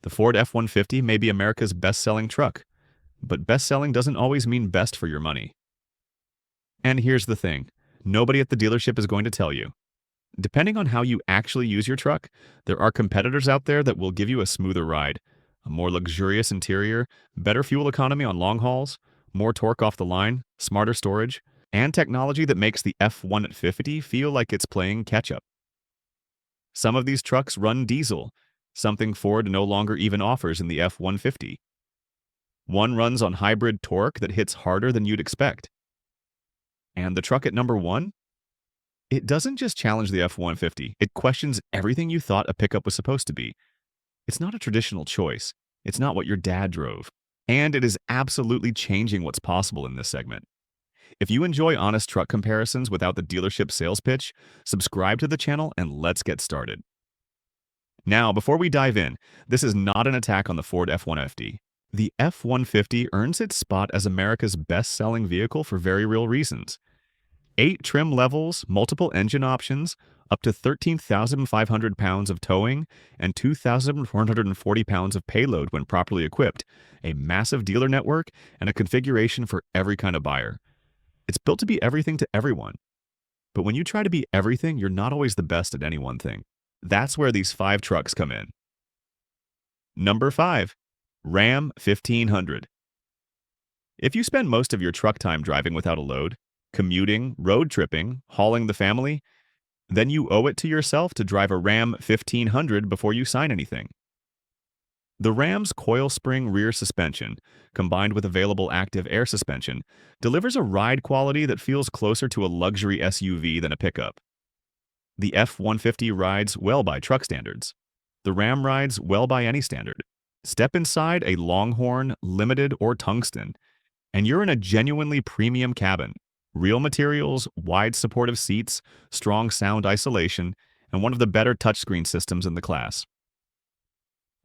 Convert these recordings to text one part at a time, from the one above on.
The Ford F-150 may be America's best-selling truck, but best-selling doesn't always mean best for your money. And here's the thing, nobody at the dealership is going to tell you. Depending on how you actually use your truck, there are competitors out there that will give you a smoother ride, a more luxurious interior, better fuel economy on long hauls, more torque off the line, smarter storage, and technology that makes the F-150 feel like it's playing catch-up. Some of these trucks run diesel, something Ford no longer even offers in the F-150. One runs on hybrid torque that hits harder than you'd expect. And the truck at number one? It doesn't just challenge the F-150, it questions everything you thought a pickup was supposed to be. It's not a traditional choice. It's not what your dad drove. And it is absolutely changing what's possible in this segment. If you enjoy honest truck comparisons without the dealership sales pitch, subscribe to the channel and let's get started. Now, before we dive in, this is not an attack on the Ford F-150. The F-150 earns its spot as America's best-selling vehicle for very real reasons. 8 trim levels, multiple engine options, up to 13,500 pounds of towing, and 2,440 pounds of payload when properly equipped, a massive dealer network, and a configuration for every kind of buyer. It's built to be everything to everyone. But when you try to be everything, you're not always the best at any one thing. That's where these 5 trucks come in. Number 5. Ram 1500. If you spend most of your truck time driving without a load, commuting, road tripping, hauling the family, then you owe it to yourself to drive a Ram 1500 before you sign anything. The Ram's coil spring rear suspension, combined with available active air suspension, delivers a ride quality that feels closer to a luxury SUV than a pickup. The F-150 rides well by truck standards. The Ram rides well by any standard. Step inside a Longhorn, Limited, or Tungsten, and you're in a genuinely premium cabin. Real materials, wide supportive seats, strong sound isolation, and one of the better touchscreen systems in the class.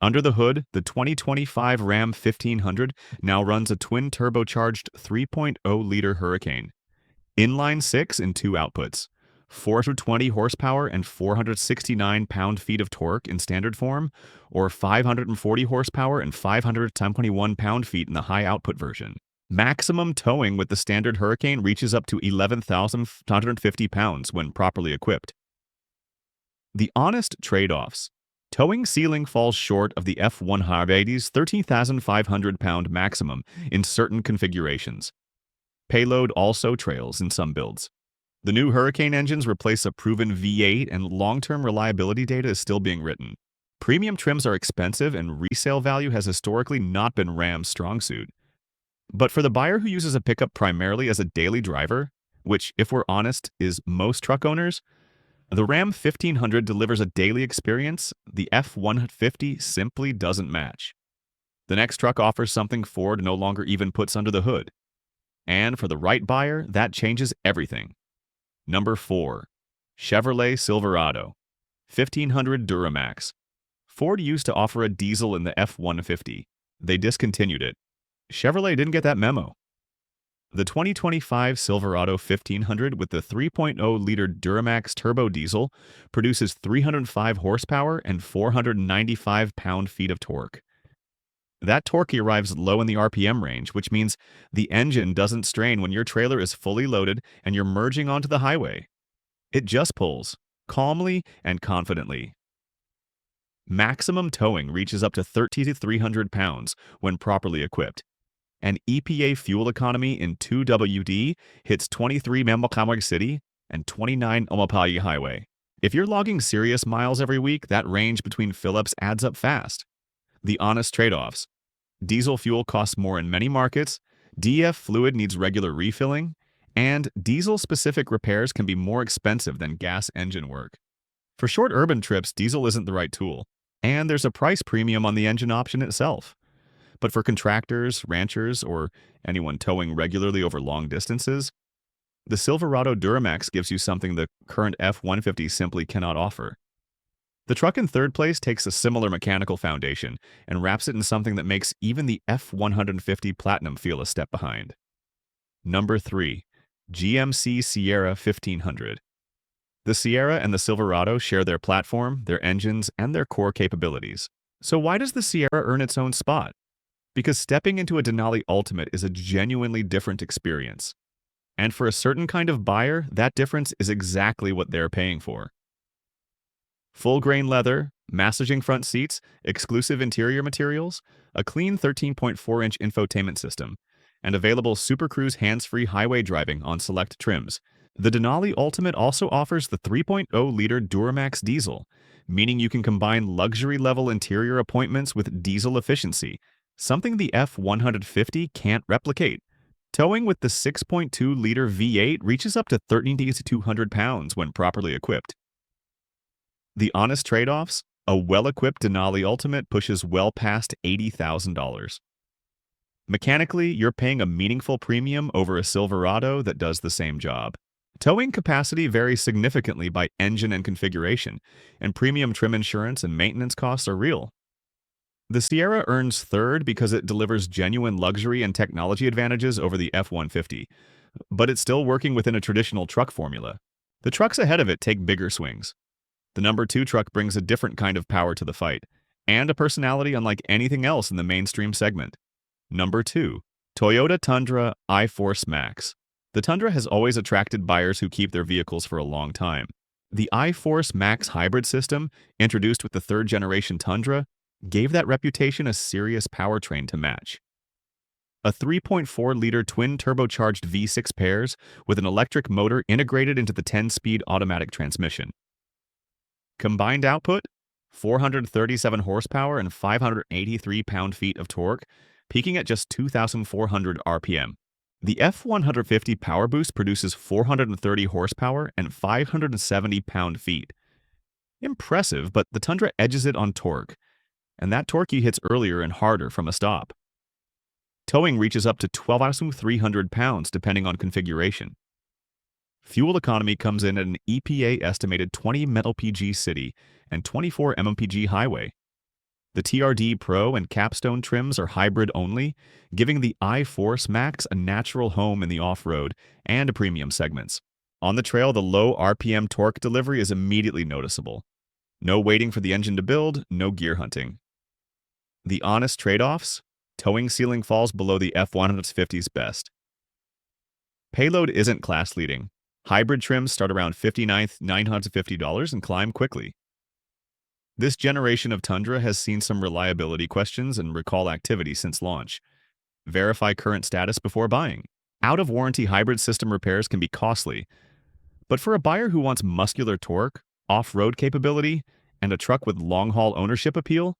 Under the hood, the 2025 Ram 1500 now runs a twin-turbocharged 3.0-liter Hurricane. Inline 6 in 2 outputs, 420 horsepower and 469 pound-feet of torque in standard form, or 540 horsepower and 521 pound-feet in the high-output version. Maximum towing with the standard Hurricane reaches up to 11,550 pounds when properly equipped. The honest trade-offs. Towing ceiling falls short of the F-150's 13,500 pound maximum in certain configurations. Payload also trails in some builds. The new Hurricane engines replace a proven V8 and long-term reliability data is still being written. Premium trims are expensive and resale value has historically not been Ram's strong suit. But for the buyer who uses a pickup primarily as a daily driver, which, if we're honest, is most truck owners, the Ram 1500 delivers a daily experience the F-150 simply doesn't match. The next truck offers something Ford no longer even puts under the hood. And for the right buyer, that changes everything. Number 4. Chevrolet Silverado 1500 Duramax. Ford used to offer a diesel in the F-150. They discontinued it. Chevrolet didn't get that memo. The 2025 Silverado 1500 with the 3.0-liter Duramax turbo diesel produces 305 horsepower and 495 pound-feet of torque. That torque arrives low in the RPM range, which means the engine doesn't strain when your trailer is fully loaded and you're merging onto the highway. It just pulls, calmly and confidently. Maximum towing reaches up to 3,300 pounds when properly equipped. And EPA fuel economy in 2WD hits 23 Mambalkamwag City and 29 Omapayi Highway. If you're logging serious miles every week, that range between fill-ups adds up fast. The honest trade-offs. Diesel fuel costs more in many markets, DEF fluid needs regular refilling, and diesel-specific repairs can be more expensive than gas engine work. For short urban trips, diesel isn't the right tool, and there's a price premium on the engine option itself. But for contractors, ranchers, or anyone towing regularly over long distances, the Silverado Duramax gives you something the current F-150 simply cannot offer. The truck in third place takes a similar mechanical foundation and wraps it in something that makes even the F-150 Platinum feel a step behind. Number 3. GMC Sierra 1500. The Sierra and the Silverado share their platform, their engines, and their core capabilities. So why does the Sierra earn its own spot? Because stepping into a Denali Ultimate is a genuinely different experience. And for a certain kind of buyer, that difference is exactly what they're paying for. Full grain leather, massaging front seats, exclusive interior materials, a clean 13.4-inch infotainment system, and available Super Cruise hands-free highway driving on select trims. The Denali Ultimate also offers the 3.0-liter Duramax diesel, meaning you can combine luxury-level interior appointments with diesel efficiency, something the F-150 can't replicate. Towing with the 6.2-liter V8 reaches up to 13 to 200 pounds when properly equipped. The honest trade-offs? A well-equipped Denali Ultimate pushes well past $80,000. Mechanically, you're paying a meaningful premium over a Silverado that does the same job. Towing capacity varies significantly by engine and configuration, and premium trim insurance and maintenance costs are real. The Sierra earns third because it delivers genuine luxury and technology advantages over the F-150, but it's still working within a traditional truck formula. The trucks ahead of it take bigger swings. The number 2 truck brings a different kind of power to the fight, and a personality unlike anything else in the mainstream segment. Number 2. Toyota Tundra iForce Max. The Tundra has always attracted buyers who keep their vehicles for a long time. The iForce Max hybrid system, introduced with the third-generation Tundra, gave that reputation a serious powertrain to match. A 3.4-liter twin-turbocharged V6 pairs with an electric motor integrated into the 10-speed automatic transmission. Combined output? 437 horsepower and 583 pound-feet of torque, peaking at just 2,400 RPM. The F-150 PowerBoost produces 430 horsepower and 570 pound-feet. Impressive, but the Tundra edges it on torque, and that torque hits earlier and harder from a stop. Towing reaches up to 12,300 pounds depending on configuration. Fuel economy comes in at an EPA-estimated 20 mpg city and 24 mpg highway. The TRD Pro and Capstone trims are hybrid only, giving the iForce Max a natural home in the off-road and premium segments. On the trail, the low RPM torque delivery is immediately noticeable. No waiting for the engine to build, no gear hunting. The honest trade-offs? Towing ceiling falls below the F-150's best. Payload isn't class-leading. Hybrid trims start around $59,950 and climb quickly. This generation of Tundra has seen some reliability questions and recall activity since launch. Verify current status before buying. Out-of-warranty hybrid system repairs can be costly, but for a buyer who wants muscular torque, off-road capability, and a truck with long-haul ownership appeal,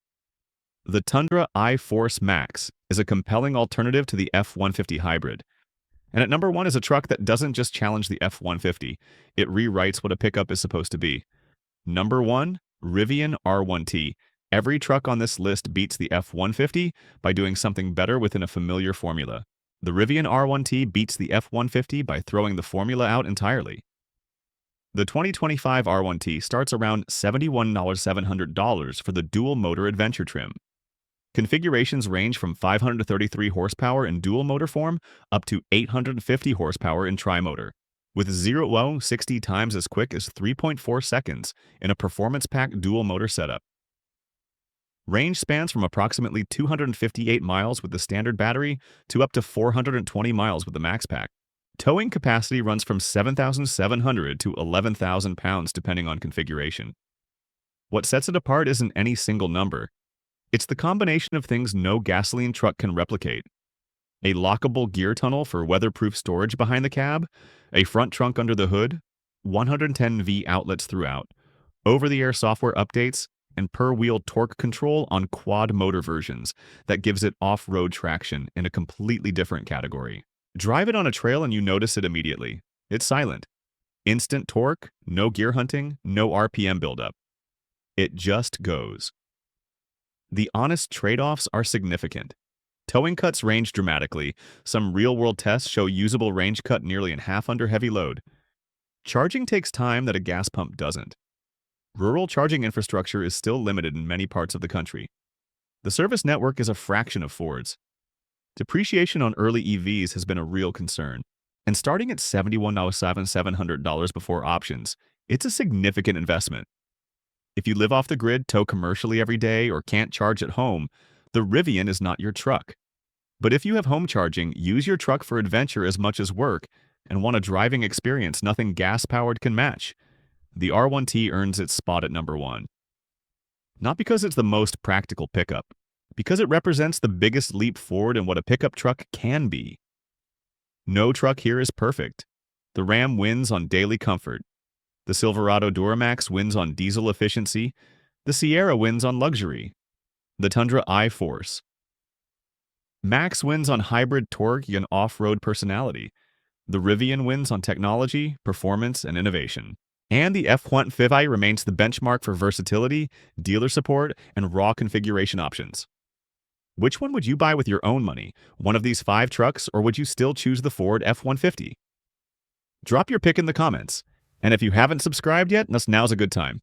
the Tundra iForce Max is a compelling alternative to the F-150 hybrid. And at number 1 is a truck that doesn't just challenge the F-150, it rewrites what a pickup is supposed to be. Number 1, Rivian R1T. Every truck on this list beats the F-150 by doing something better within a familiar formula. The Rivian R1T beats the F-150 by throwing the formula out entirely. The 2025 R1T starts around $71,700 for the dual-motor adventure trim. Configurations range from 533 horsepower in dual-motor form up to 850 horsepower in tri-motor, with 0-60 times as quick as 3.4 seconds in a performance-packed dual-motor setup. Range spans from approximately 258 miles with the standard battery to up to 420 miles with the Max Pack. Towing capacity runs from 7,700 to 11,000 pounds depending on configuration. What sets it apart isn't any single number. It's the combination of things no gasoline truck can replicate. A lockable gear tunnel for weatherproof storage behind the cab, a front trunk under the hood, 110V outlets throughout, over-the-air software updates, and per-wheel torque control on quad-motor versions that gives it off-road traction in a completely different category. Drive it on a trail and you notice it immediately. It's silent. Instant torque, no gear hunting, no RPM buildup. It just goes. The honest trade-offs are significant. Towing cuts range dramatically. Some real-world tests show usable range cut nearly in half under heavy load. Charging takes time that a gas pump doesn't. Rural charging infrastructure is still limited in many parts of the country. The service network is a fraction of Ford's. Depreciation on early EVs has been a real concern, and starting at $71,700 before options, it's a significant investment. If you live off the grid, tow commercially every day, or can't charge at home, the Rivian is not your truck. But if you have home charging, use your truck for adventure as much as work, and want a driving experience nothing gas-powered can match, the R1T earns its spot at number 1. Not because it's the most practical pickup, because it represents the biggest leap forward in what a pickup truck can be. No truck here is perfect. The Ram wins on daily comfort. The Silverado Duramax wins on diesel efficiency. The Sierra wins on luxury. The Tundra I-Force. Max wins on hybrid torque and off-road personality. The Rivian wins on technology, performance, and innovation. And the F-150 remains the benchmark for versatility, dealer support, and raw configuration options. Which one would you buy with your own money? One of these 5 trucks, or would you still choose the Ford F-150? Drop your pick in the comments. And if you haven't subscribed yet, now's a good time.